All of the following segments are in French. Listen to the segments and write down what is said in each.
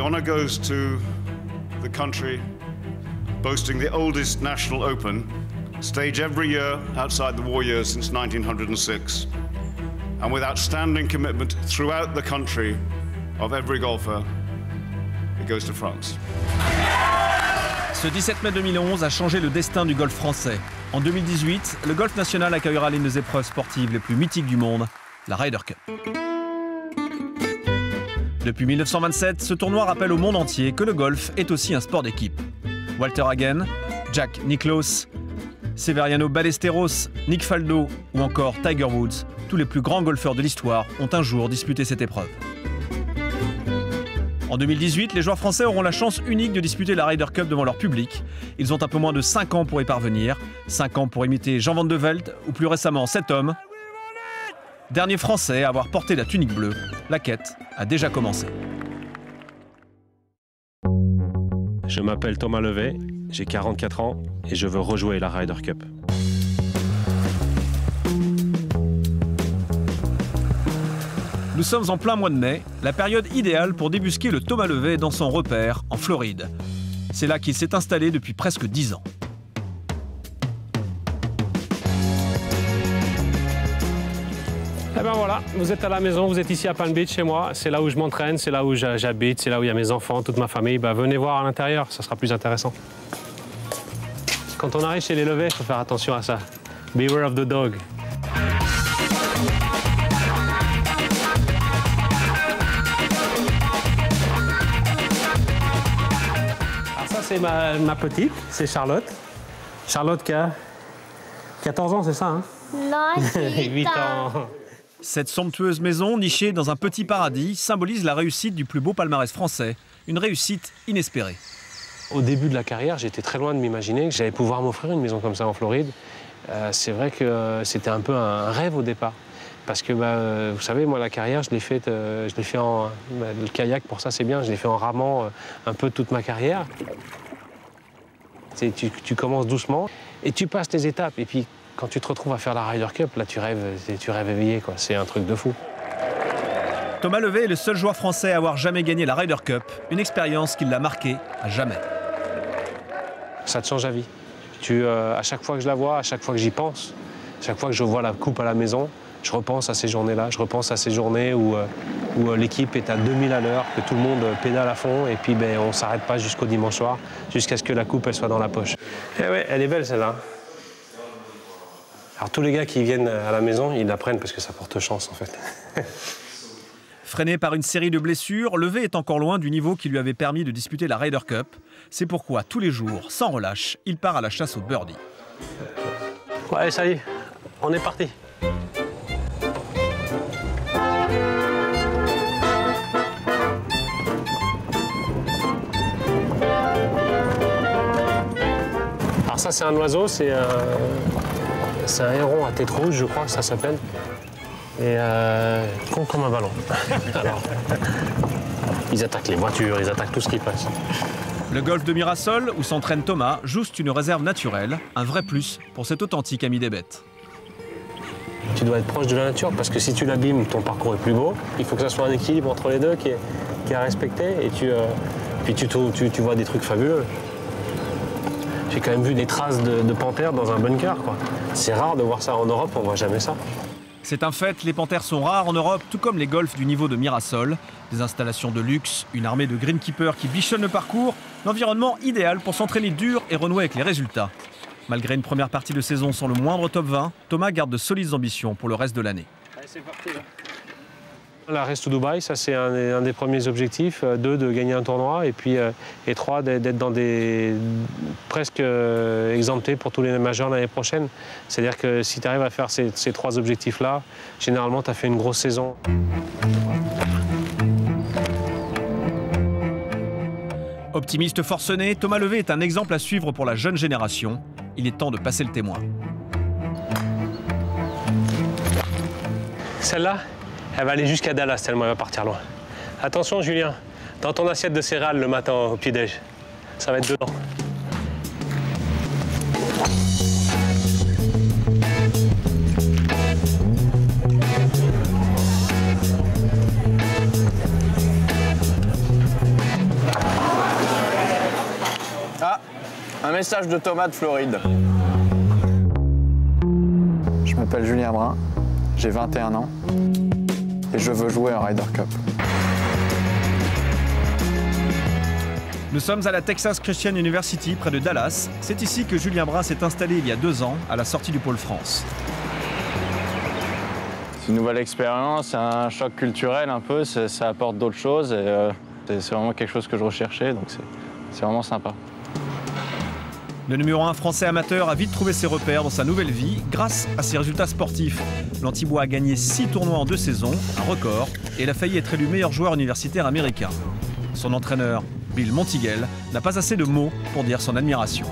honor goes to the country boasting the oldest national open, staged every year outside the war years since 1906, and with outstanding commitment throughout the country of every golfer, it goes to France. Ce 17 mai 2011 a changé le destin du golf français. En 2018, le golf national accueillera l'une des épreuves sportives les plus mythiques du monde, la Ryder Cup. Depuis 1927, ce tournoi rappelle au monde entier que le golf est aussi un sport d'équipe. Walter Hagen, Jack Nicklaus, Severiano Ballesteros, Nick Faldo ou encore Tiger Woods, tous les plus grands golfeurs de l'histoire ont un jour disputé cette épreuve. En 2018, les joueurs français auront la chance unique de disputer la Ryder Cup devant leur public. Ils ont un peu moins de 5 ans pour y parvenir. 5 ans pour imiter Jean Van de Velde ou plus récemment cet homme. Dernier français à avoir porté la tunique bleue, la quête a déjà commencé. Je m'appelle Thomas Levet, j'ai 44 ans et je veux rejouer la Ryder Cup. Nous sommes en plein mois de mai, la période idéale pour débusquer le Thomas Levet dans son repère, en Floride. C'est là qu'il s'est installé depuis presque 10 ans. Eh ben voilà, vous êtes à la maison, vous êtes ici à Palm Beach chez moi. C'est là où je m'entraîne, c'est là où j'habite, c'est là où il y a mes enfants, toute ma famille. Ben, venez voir à l'intérieur, ça sera plus intéressant. Quand on arrive chez les Levet, il faut faire attention à ça. Beware of the dog. C'est ma petite, c'est Charlotte. Charlotte qui a 14 ans, c'est ça, hein? Non, 8 ans. Cette somptueuse maison, nichée dans un petit paradis, symbolise la réussite du plus beau palmarès français. Une réussite inespérée. Au début de la carrière, j'étais très loin de m'imaginer que j'allais pouvoir m'offrir une maison comme ça en Floride. C'est vrai que c'était un peu un rêve au départ. Parce que, vous savez, moi, la carrière, je l'ai fait en... le kayak, pour ça, c'est bien, je l'ai fait en ramant un peu toute ma carrière. Tu commences doucement et tu passes tes étapes. Et puis, quand tu te retrouves à faire la Ryder Cup, là, tu rêves éveillé, quoi. C'est un truc de fou. Thomas Levet est le seul joueur français à avoir jamais gagné la Ryder Cup. Une expérience qui l'a marqué à jamais. Ça te change la vie. À chaque fois que je la vois, à chaque fois que j'y pense, à chaque fois que je vois la coupe à la maison, je repense à ces journées-là, je repense à ces journées où l'équipe est à 2000 à l'heure, que tout le monde pédale à fond et puis on ne s'arrête pas jusqu'au dimanche soir, jusqu'à ce que la coupe elle soit dans la poche. Eh ouais, elle est belle celle-là. Alors tous les gars qui viennent à la maison, ils la prennent parce que ça porte chance en fait. Freiné par une série de blessures, Levet est encore loin du niveau qui lui avait permis de disputer la Ryder Cup. C'est pourquoi tous les jours, sans relâche, il part à la chasse au birdie. Ouais, ça y est, on est parti. Alors ça, c'est un oiseau, c'est un héron à tête rouge, je crois que ça s'appelle. Et con comme un ballon. Alors, ils attaquent les voitures, ils attaquent tout ce qui passe. Le golf de Mirassol, où s'entraîne Thomas, juste une réserve naturelle, un vrai plus pour cet authentique ami des bêtes. Tu dois être proche de la nature, parce que si tu l'abîmes, ton parcours est plus beau. Il faut que ça soit un équilibre entre les deux qui est à respecter. Et puis tu vois des trucs fabuleux. J'ai quand même vu des traces de panthères dans un bunker, quoi. C'est rare de voir ça en Europe, on voit jamais ça. C'est un fait, les panthères sont rares en Europe, tout comme les golfs du niveau de Mirassol. Des installations de luxe, une armée de greenkeepers qui bichonnent le parcours, l'environnement idéal pour s'entraîner dur et renouer avec les résultats. Malgré une première partie de saison sans le moindre top 20, Thomas garde de solides ambitions pour le reste de l'année. Allez, c'est parti là. La Race to Dubaï, ça c'est un des premiers objectifs. 2, de gagner un tournoi et puis 3, d'être dans des presque exemptés pour tous les majeurs l'année prochaine. C'est-à-dire que si tu arrives à faire ces 3 objectifs-là, généralement tu as fait une grosse saison. Optimiste forcené, Thomas Levet est un exemple à suivre pour la jeune génération. Il est temps de passer le témoin. Celle-là, elle va aller jusqu'à Dallas tellement elle va partir loin. Attention Julien, dans ton assiette de céréales le matin au petit-déj, ça va être dedans. Un message de Thomas de Floride. Je m'appelle Julien Brun, j'ai 21 ans et je veux jouer en Ryder Cup. Nous sommes à la Texas Christian University, près de Dallas. C'est ici que Julien Brun s'est installé il y a 2 ans, à la sortie du Pôle France. C'est une nouvelle expérience, c'est un choc culturel un peu, ça apporte d'autres choses et c'est vraiment quelque chose que je recherchais, donc c'est vraiment sympa. Le numéro 1 français amateur a vite trouvé ses repères dans sa nouvelle vie grâce à ses résultats sportifs. L'Antibois a gagné 6 tournois en 2 saisons, un record, et il a failli être élu meilleur joueur universitaire américain. Son entraîneur, Bill Montigel, n'a pas assez de mots pour dire son admiration.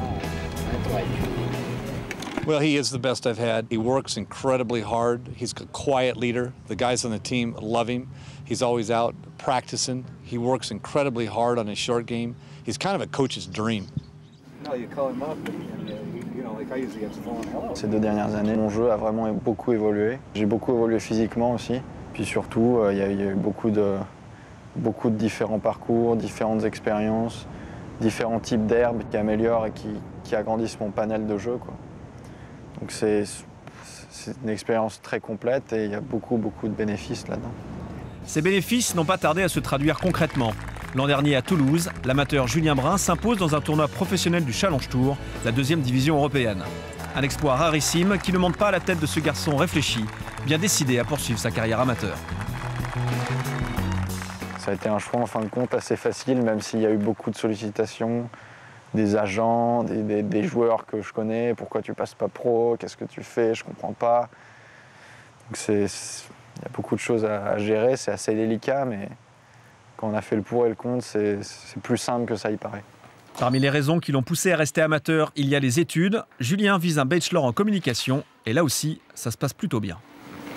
Well, he is the best I've had. He works incredibly hard. He's a quiet leader. The guys on the team love him. He's always out practicing. He works incredibly hard on his short game. He's kind of a coach's dream. Ces 2 dernières années, mon jeu a vraiment beaucoup évolué. J'ai beaucoup évolué physiquement aussi. Puis surtout, il y a eu beaucoup de différents parcours, différentes expériences, différents types d'herbes qui améliorent et qui agrandissent mon panel de jeu, quoi. Donc c'est une expérience très complète et il y a beaucoup de bénéfices là-dedans. Ces bénéfices n'ont pas tardé à se traduire concrètement. L'an dernier à Toulouse, l'amateur Julien Brun s'impose dans un tournoi professionnel du Challenge Tour, la 2e division européenne. Un exploit rarissime qui ne monte pas à la tête de ce garçon réfléchi, bien décidé à poursuivre sa carrière amateur. Ça a été un choix en fin de compte assez facile, même s'il y a eu beaucoup de sollicitations, des agents, des joueurs que je connais. Pourquoi tu passes pas pro? Qu'est-ce que tu fais? Je comprends pas. Donc il y a beaucoup de choses à gérer, c'est assez délicat, mais quand on a fait le pour et le contre, c'est plus simple que ça y paraît. Parmi les raisons qui l'ont poussé à rester amateur, il y a les études. Julien vise un bachelor en communication et là aussi, ça se passe plutôt bien.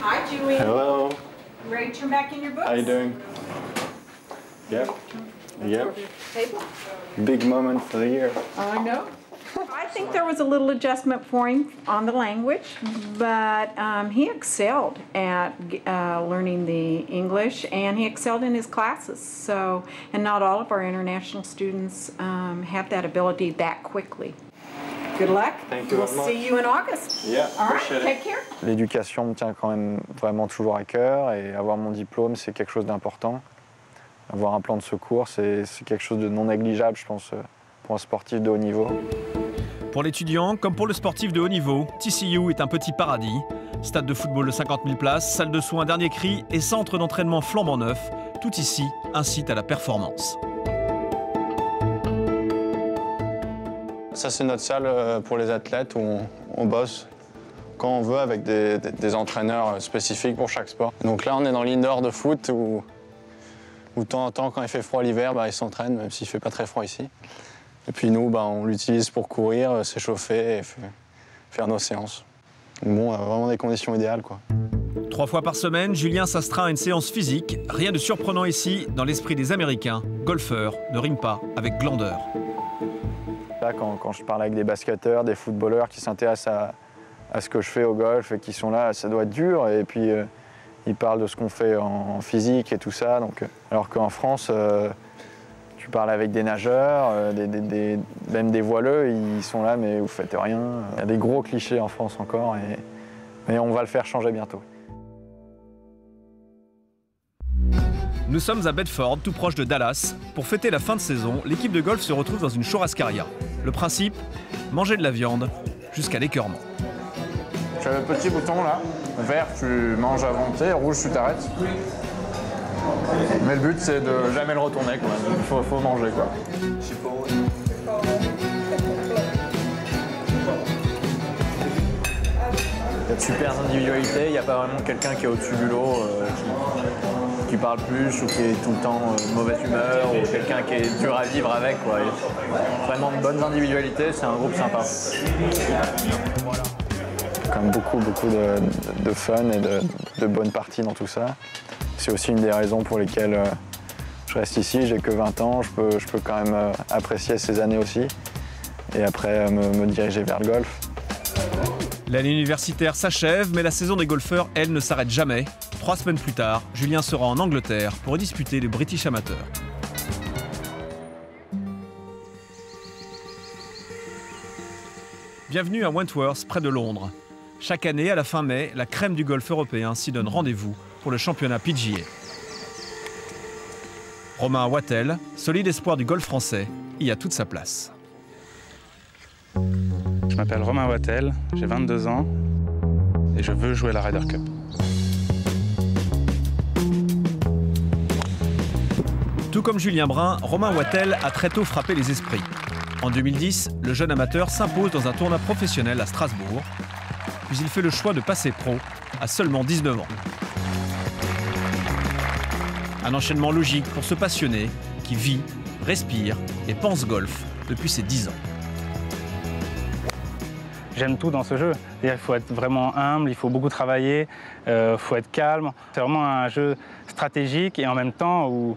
Hi, Julie. Hello. Ready to turn back in your books? How you doing? Yep. Yep. Table? Big moment for the year. I know. I think there was a little adjustment for him on the language, but he excelled at learning the English, and he excelled in his classes. So, and not all of our international students have that ability that quickly. Good luck. Thank you We'll very much. see you in August. Yeah, All right, appreciate it. take care. L'éducation me tient quand même vraiment toujours à cœur et avoir mon diplôme, c'est quelque chose d'important. Avoir un plan de secours, c'est quelque chose de non négligeable, je pense, pour un sportif de haut niveau. Pour l'étudiant, comme pour le sportif de haut niveau, TCU est un petit paradis. Stade de football de 50 000 places, salle de soins dernier cri et centre d'entraînement flambant neuf. Tout ici incite à la performance. Ça, c'est notre salle pour les athlètes où on bosse quand on veut avec des entraîneurs spécifiques pour chaque sport. Donc là, on est dans l'indoor de foot où de temps en temps, quand il fait froid l'hiver, ils s'entraînent, même s'il ne fait pas très froid ici. Et puis nous, on l'utilise pour courir, s'échauffer et faire nos séances. Donc bon, on a vraiment des conditions idéales, quoi. 3 fois par semaine, Julien s'astreint à une séance physique. Rien de surprenant ici, dans l'esprit des Américains. Golfeurs ne riment pas avec glandeur. Là, quand je parle avec des basketteurs, des footballeurs qui s'intéressent à ce que je fais au golf et qui sont là, ça doit être dur. Et puis, ils parlent de ce qu'on fait en physique et tout ça. Donc, alors qu'en France, tu parles avec des nageurs, même des voileux, ils sont là, mais vous faites rien. Il y a des gros clichés en France encore, mais on va le faire changer bientôt. Nous sommes à Bedford, tout proche de Dallas. Pour fêter la fin de saison, l'équipe de golf se retrouve dans une churrascaria. Le principe, manger de la viande jusqu'à l'écœurement. Tu as le petit bouton là, vert tu manges à volonté, rouge tu t'arrêtes. Mais le but c'est de jamais le retourner quoi, il faut manger quoi. Il y a de super individualités, il n'y a pas vraiment quelqu'un qui est au-dessus du lot, qui parle plus ou qui est tout le temps de mauvaise humeur ou quelqu'un qui est dur à vivre avec, quoi. Vraiment de bonnes individualités, c'est un groupe sympa. Comme beaucoup de fun et de bonnes parties dans tout ça. C'est aussi une des raisons pour lesquelles je reste ici, j'ai que 20 ans, je peux quand même apprécier ces années aussi et après me diriger vers le golf. L'année universitaire s'achève, mais la saison des golfeurs, elle, ne s'arrête jamais. 3 semaines plus tard, Julien sera en Angleterre pour disputer le British Amateur. Bienvenue à Wentworth, près de Londres. Chaque année, à la fin mai, la crème du golf européen s'y donne rendez-vous pour le championnat PGA. Romain Wattel, solide espoir du golf français, y a toute sa place. Je m'appelle Romain Wattel, j'ai 22 ans et je veux jouer la Ryder Cup. Tout comme Julien Brun, Romain Wattel a très tôt frappé les esprits. En 2010, le jeune amateur s'impose dans un tournoi professionnel à Strasbourg. Puis il fait le choix de passer pro à seulement 19 ans. Un enchaînement logique pour ce passionné qui vit, respire et pense golf depuis ses 10 ans. J'aime tout dans ce jeu. Il faut être vraiment humble, il faut beaucoup travailler, il faut être calme. C'est vraiment un jeu stratégique et en même temps où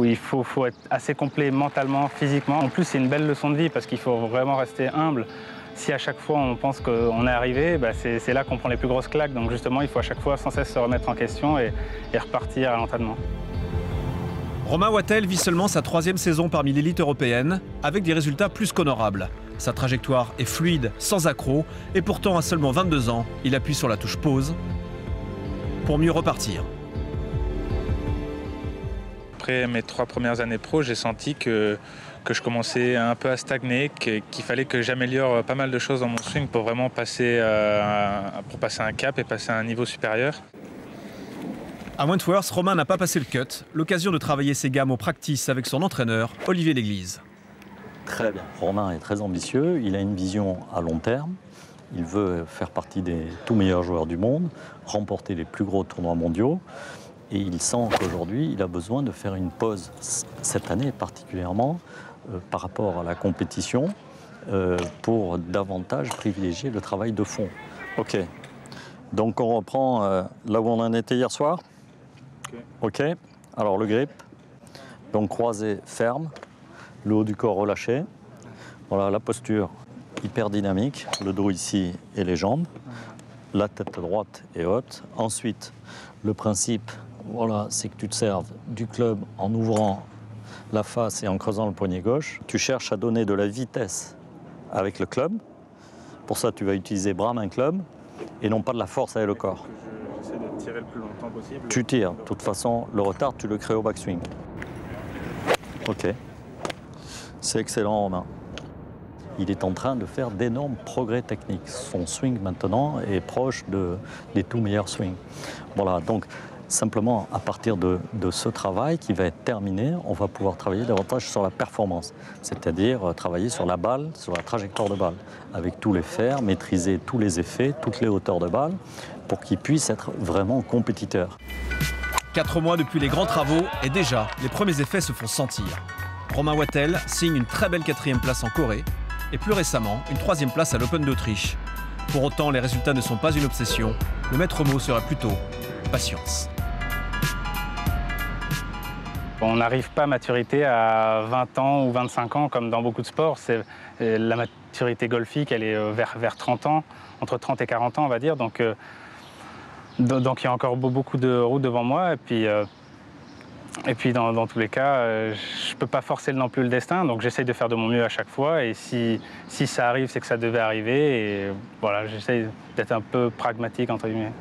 il faut être assez complet mentalement, physiquement. En plus, c'est une belle leçon de vie parce qu'il faut vraiment rester humble. Si à chaque fois on pense qu'on est arrivé, c'est là qu'on prend les plus grosses claques. Donc justement, il faut à chaque fois sans cesse se remettre en question et repartir à l'entraînement. Romain Wattel vit seulement sa 3e saison parmi l'élite européenne, avec des résultats plus qu'honorables. Sa trajectoire est fluide, sans accroc, et pourtant à seulement 22 ans, il appuie sur la touche pause pour mieux repartir. Après mes 3 premières années pro, j'ai senti que je commençais un peu à stagner, qu'il fallait que j'améliore pas mal de choses dans mon swing pour vraiment passer un cap et passer à un niveau supérieur. À Wentworth, Romain n'a pas passé le cut, l'occasion de travailler ses gammes au practice avec son entraîneur, Olivier L'Église. Très bien. Romain est très ambitieux, il a une vision à long terme. Il veut faire partie des tout meilleurs joueurs du monde, remporter les plus gros tournois mondiaux. Et il sent qu'aujourd'hui, il a besoin de faire une pause, cette année particulièrement, par rapport à la compétition, pour davantage privilégier le travail de fond. OK. Donc on reprend là où on en était hier soir. OK. Alors le grip. Donc croisé ferme, le haut du corps relâché. Voilà la posture hyper dynamique, le dos ici et les jambes. La tête droite et haute. Ensuite, le principe, voilà, c'est que tu te serves du club en ouvrant la face et en creusant le poignet gauche. Tu cherches à donner de la vitesse avec le club. Pour ça, tu vas utiliser bras, main, club et non pas de la force avec le corps. J'essaie de tirer le plus longtemps possible. Tu tires. De toute façon, le retard, tu le crées au backswing. OK. C'est excellent, Romain. Il est en train de faire d'énormes progrès techniques. Son swing, maintenant, est proche des tout meilleurs swings. Voilà, donc simplement, à partir de ce travail qui va être terminé, on va pouvoir travailler davantage sur la performance, c'est-à-dire travailler sur la balle, sur la trajectoire de balle, avec tous les fers, maîtriser tous les effets, toutes les hauteurs de balle, pour qu'il puisse être vraiment compétiteur. 4 mois depuis les grands travaux, et déjà, les premiers effets se font sentir. Romain Wattel signe une très belle 4e place en Corée, et plus récemment, une 3e place à l'Open d'Autriche. Pour autant, les résultats ne sont pas une obsession. Le maître mot sera plutôt patience. On n'arrive pas à maturité à 20 ans ou 25 ans comme dans beaucoup de sports. La maturité golfique, elle est vers 30 ans, entre 30 et 40 ans on va dire. Donc il y a encore beaucoup de route devant moi. Et puis dans tous les cas, je ne peux pas forcer non plus le destin. Donc j'essaye de faire de mon mieux à chaque fois. Et si ça arrive, c'est que ça devait arriver. Et voilà, j'essaye d'être un peu pragmatique entre guillemets.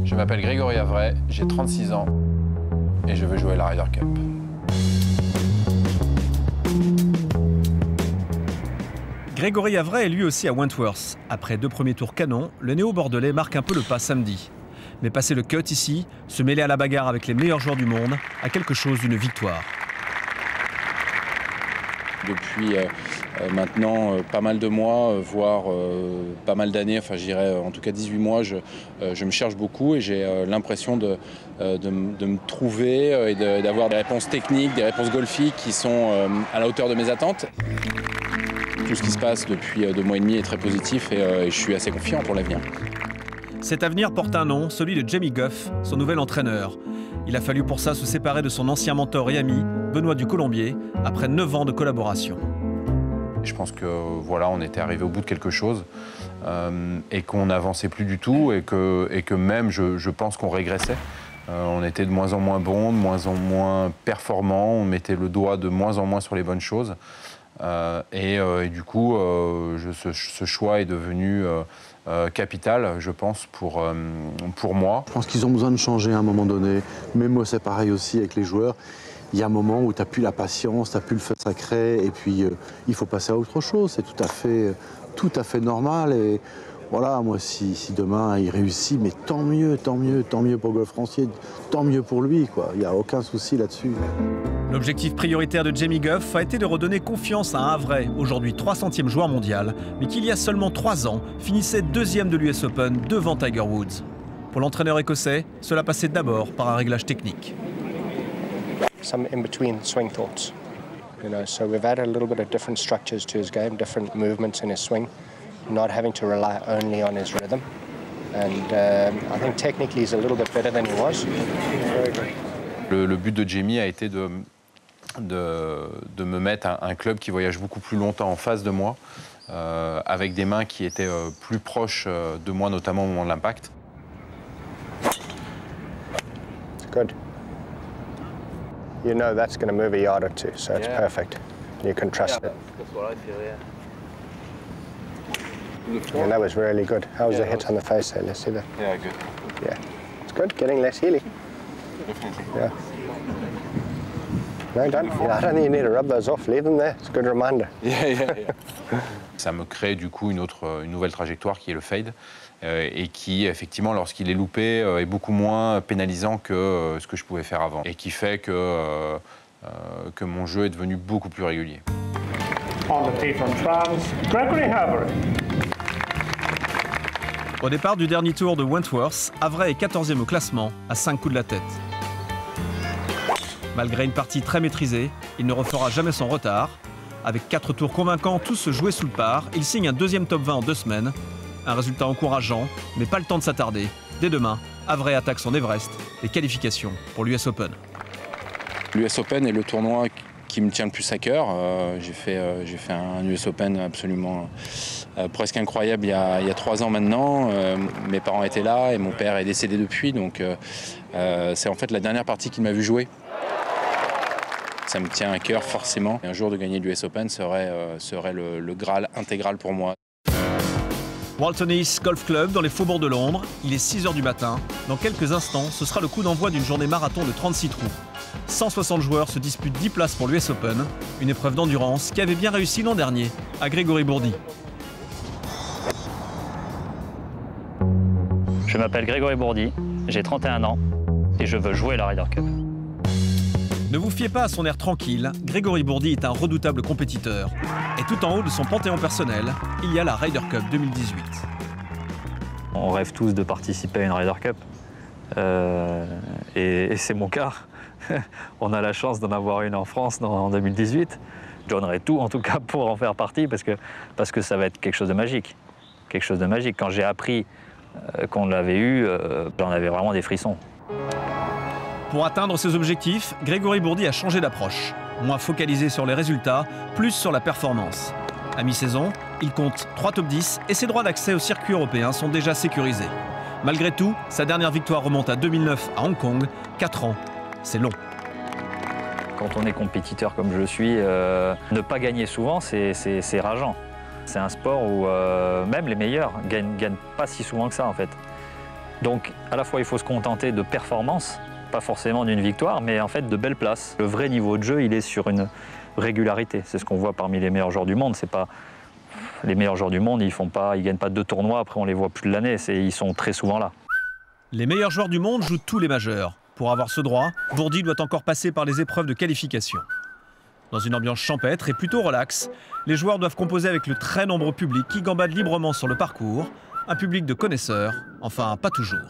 Je m'appelle Grégory Avray, j'ai 36 ans et je veux jouer la Ryder Cup. Grégory Avray est lui aussi à Wentworth. Après 2 premiers tours canons, le néo-bordelais marque un peu le pas samedi. Mais passer le cut ici, se mêler à la bagarre avec les meilleurs joueurs du monde, a quelque chose d'une victoire. Depuis maintenant pas mal de mois, voire pas mal d'années, enfin je dirais en tout cas 18 mois, je me cherche beaucoup et j'ai l'impression de me trouver et d'avoir des réponses techniques, des réponses golfiques qui sont à la hauteur de mes attentes. Tout ce qui se passe depuis 2 mois et demi est très positif et je suis assez confiant pour l'avenir. Cet avenir porte un nom, celui de Jamie Goff, son nouvel entraîneur. Il a fallu pour ça se séparer de son ancien mentor et ami, Benoît Ducolombier, après 9 ans de collaboration. Je pense que voilà, on était arrivé au bout de quelque chose et qu'on n'avançait plus du tout et que même je pense qu'on régressait. On était de moins en moins bon, de moins en moins performant, on mettait le doigt de moins en moins sur les bonnes choses. Et du coup, ce choix est devenu capital, je pense, pour moi. Je pense qu'ils ont besoin de changer à un moment donné. Mais moi, c'est pareil aussi avec les joueurs. Il y a un moment où tu n'as plus la patience, tu n'as plus le feu sacré, et puis il faut passer à autre chose. C'est tout à fait normal. Et voilà, moi, si demain il réussit, mais tant mieux pour le golf français, tant mieux pour lui, quoi. Il n'y a aucun souci là-dessus. L'objectif prioritaire de Jamie Goff a été de redonner confiance à un vrai, aujourd'hui 300e joueur mondial, mais qui il y a seulement 3 ans finissait 2e de l'US Open devant Tiger Woods. Pour l'entraîneur écossais, cela passait d'abord par un réglage technique. Some in-between swing thoughts, so we've added a little bit of different structures to his game, different movements in his swing, not having to rely only on his rhythm. And I think technically he's a little bit better than he was. Very good. Le but de Jamie a été de me mettre un club qui voyage beaucoup plus longtemps en face de moi, avec des mains qui étaient plus proches de moi, notamment au moment de l'impact. It's good. You know that's going to move a yard or two, so it's perfect. You can trust it. That's what I feel, yeah. Yeah, that was really good. How was the hit on the face there? Let's see that. Yeah, good. Yeah, it's good. Getting less Healy. Definitely. Yeah. No, don't. I don't think you need to rub those off. Leave them there. It's a good reminder. Yeah. Ça me crée du coup une nouvelle trajectoire qui est le fade et qui, effectivement, lorsqu'il est loupé, est beaucoup moins pénalisant que ce que je pouvais faire avant et qui fait que mon jeu est devenu beaucoup plus régulier. On the tee from France, Gregory Havre. Au départ du dernier tour de Wentworth, Havre est 14e au classement, à 5 coups de la tête. Malgré une partie très maîtrisée, il ne refera jamais son retard. Avec 4 tours convaincants, tous se jouaient sous le par, il signe un 2e top 20 en 2 semaines. Un résultat encourageant, mais pas le temps de s'attarder. Dès demain, Havre attaque son Everest, les qualifications pour l'US Open. L'US Open est le tournoi qui me tient le plus à cœur. J'ai fait un US Open absolument presque incroyable il y a 3 ans maintenant. Mes parents étaient là et mon père est décédé depuis, donc c'est en fait la dernière partie qu'il m'a vu jouer. Ça me tient à cœur forcément. Un jour de gagner l'US Open serait le Graal intégral pour moi. Walton Heath Golf Club dans les faubourgs de Londres. Il est 6 h du matin. Dans quelques instants, ce sera le coup d'envoi d'une journée marathon de 36 trous. 160 joueurs se disputent 10 places pour l'US Open, une épreuve d'endurance qui avait bien réussi l'an dernier à Grégory Bourdi. Je m'appelle Grégory Bourdi, j'ai 31 ans et je veux jouer la Ryder Cup. Ne vous fiez pas à son air tranquille, Grégory Bourdi est un redoutable compétiteur. Et tout en haut de son panthéon personnel, il y a la Ryder Cup 2018. On rêve tous de participer à une Ryder Cup. Et c'est mon cas. On a la chance d'en avoir une en France en 2018. Je donnerai tout en tout cas pour en faire partie parce que ça va être quelque chose de magique. Quelque chose de magique. Quand j'ai appris qu'on l'avait eu, j'en avais vraiment des frissons. Pour atteindre ses objectifs, Grégory Bourdi a changé d'approche. Moins focalisé sur les résultats, plus sur la performance. À mi-saison, il compte 3 top 10 et ses droits d'accès au circuit européen sont déjà sécurisés. Malgré tout, sa dernière victoire remonte à 2009 à Hong Kong. 4 ans, c'est long. Quand on est compétiteur comme je le suis, ne pas gagner souvent, c'est rageant. C'est un sport où même les meilleurs gagnent pas si souvent que ça en fait. Donc à la fois il faut se contenter de performances, pas forcément d'une victoire, mais en fait de belles places. Le vrai niveau de jeu, il est sur une régularité. C'est ce qu'on voit parmi les meilleurs joueurs du monde. C'est pas les meilleurs joueurs du monde, ils gagnent pas 2 tournois, après on les voit plus de l'année. Ils sont très souvent là. Les meilleurs joueurs du monde jouent tous les majeurs. Pour avoir ce droit, Bourdi doit encore passer par les épreuves de qualification. Dans une ambiance champêtre et plutôt relax, les joueurs doivent composer avec le très nombreux public qui gambade librement sur le parcours. Un public de connaisseurs, enfin pas toujours.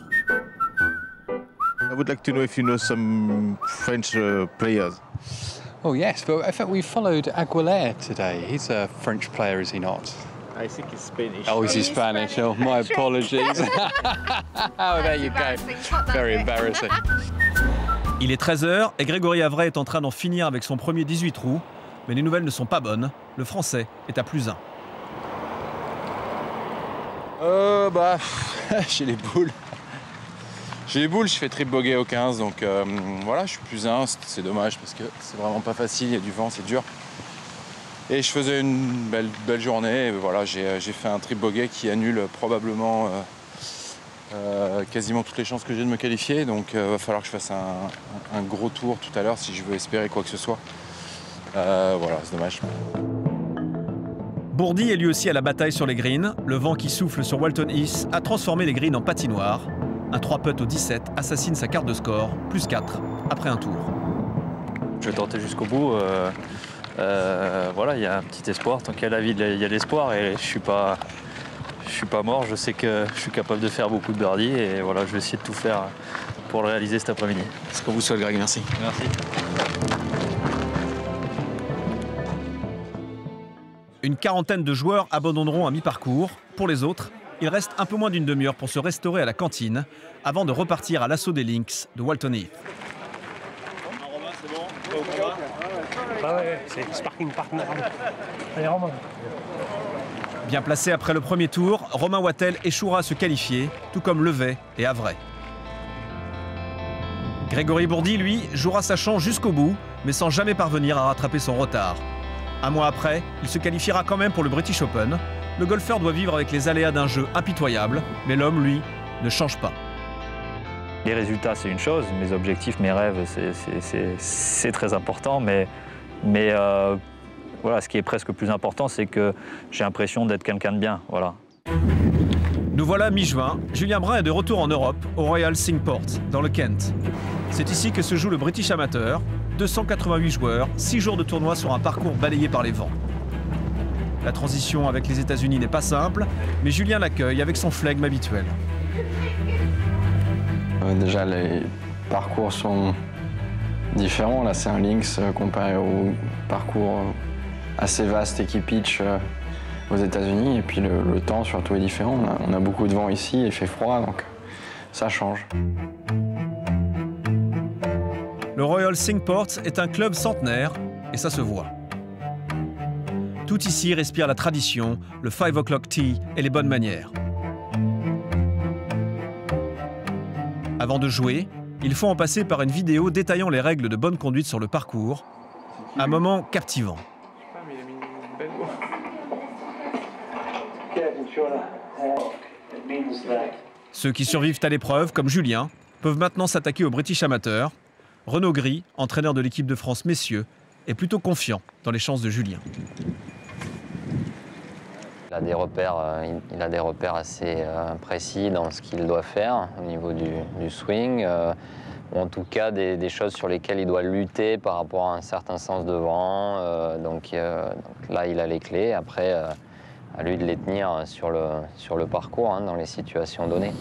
I would like to know if you know some French players. Oh yes, but in fact we followed Aguilera today. He's a French player, is he not? I think he's Spanish. Oh, is he Spanish? Oh, my apologies. Oh, there you go. Very embarrassing. Il est 13 h et Grégory Havre est en train d'en finir avec son premier 18 trous. Mais les nouvelles ne sont pas bonnes. Le Français est à +1. J'ai les boules. J'ai les boules, je fais triple bogey au 15, donc voilà, je suis +1. C'est dommage parce que c'est vraiment pas facile, il y a du vent, c'est dur. Et je faisais une belle journée. Et voilà, j'ai fait un trip bogey qui annule probablement quasiment toutes les chances que j'ai de me qualifier. Donc il va falloir que je fasse un gros tour tout à l'heure si je veux espérer quoi que ce soit. Voilà, c'est dommage. Bourdi est lui aussi à la bataille sur les greens. Le vent qui souffle sur Walton Heath a transformé les greens en patinoire. Un 3-putt au 17 assassine sa carte de score, plus 4, après un tour. Je vais tenter jusqu'au bout. Voilà, il y a un petit espoir. Tant qu'il y a la vie, il y a l'espoir. Et je suis pas mort. Je sais que je suis capable de faire beaucoup de birdies. Et voilà, je vais essayer de tout faire pour le réaliser cet après-midi. Ce qu'on vous souhaite, Greg. Merci. Merci. Une quarantaine de joueurs abandonneront à mi-parcours. Pour les autres, il reste un peu moins d'une demi-heure pour se restaurer à la cantine avant de repartir à l'assaut des Lynx de Walton Heath. Ah ouais, c'est sparking partner. Allez, Romain. Bien placé après le premier tour, Romain Wattel échouera à se qualifier, tout comme Levet et Havray. Grégory Bourdi, lui, jouera sa chance jusqu'au bout, mais sans jamais parvenir à rattraper son retard. Un mois après, il se qualifiera quand même pour le British Open. Le golfeur doit vivre avec les aléas d'un jeu impitoyable, mais l'homme, lui, ne change pas. Les résultats, c'est une chose. Mes objectifs, mes rêves, c'est très important. Mais voilà, ce qui est presque plus important, c'est que j'ai l'impression d'être quelqu'un de bien. Voilà. Nous voilà mi-juin. Julien Brun est de retour en Europe, au Royal Singport, dans le Kent. C'est ici que se joue le British Amateur. 288 joueurs, 6 jours de tournoi sur un parcours balayé par les vents. La transition avec les États-Unis n'est pas simple, mais Julien l'accueille avec son flegme habituel. Déjà, les parcours sont différents. Là, c'est un links comparé au parcours assez vaste et qui pitch aux États-Unis. Et puis le temps surtout est différent. On a beaucoup de vent ici, il fait froid, donc ça change. Le Royal Singport est un club centenaire et ça se voit. Tout ici respire la tradition, le 5 o'clock tea et les bonnes manières. Avant de jouer, il faut en passer par une vidéo détaillant les règles de bonne conduite sur le parcours. Un moment captivant. Ceux qui survivent à l'épreuve, comme Julien, peuvent maintenant s'attaquer au British Amateur. Renaud Gris, entraîneur de l'équipe de France messieurs, est plutôt confiant dans les chances de Julien. Il a des repères assez précis dans ce qu'il doit faire au niveau du swing, ou en tout cas des choses sur lesquelles il doit lutter par rapport à un certain sens de vent. Donc là, il a les clés. Après, à lui de les tenir sur le parcours, hein, dans les situations données.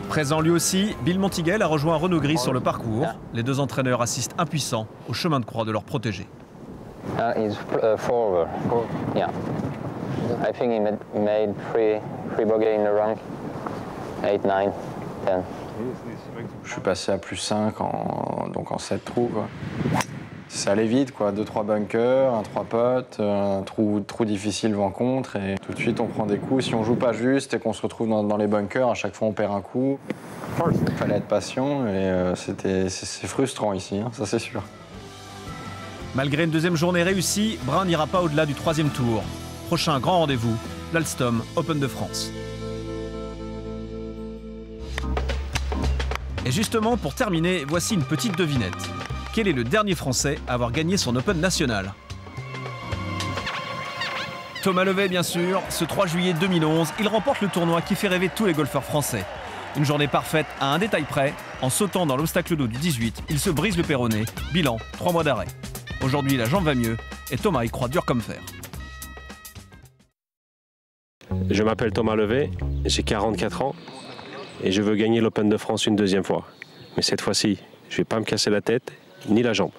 Présent lui aussi, Bill Montiguel a rejoint Renaud Gris sur le parcours. Les deux entraîneurs assistent impuissants au chemin de croix de leur protégé. He's 4 over. Yeah. I think he made three bogey in the rank. 8, 9, 10. Je suis passé à plus 5 donc en 7 trous, quoi. Ça allait vite, quoi. 2-3 bunkers, un 3 putts, un trou difficile vent contre, et tout de suite on prend des coups. Si on joue pas juste et qu'on se retrouve dans les bunkers, à chaque fois on perd un coup. Il fallait être patient et c'est frustrant ici, hein, ça c'est sûr. Malgré une deuxième journée réussie, Brun n'ira pas au-delà du 3e tour. Prochain grand rendez-vous, l'Alstom Open de France. Et justement, pour terminer, voici une petite devinette. Quel est le dernier Français à avoir gagné son Open national? Thomas Levet, bien sûr. Ce 3 juillet 2011, il remporte le tournoi qui fait rêver tous les golfeurs français. Une journée parfaite à un détail près. En sautant dans l'obstacle d'eau du 18, il se brise le péroné. Bilan, 3 mois d'arrêt. Aujourd'hui, la jambe va mieux et Thomas y croit dur comme fer. Je m'appelle Thomas Levet, j'ai 44 ans et je veux gagner l'Open de France une deuxième fois. Mais cette fois-ci, je ne vais pas me casser la tête ni la jambe.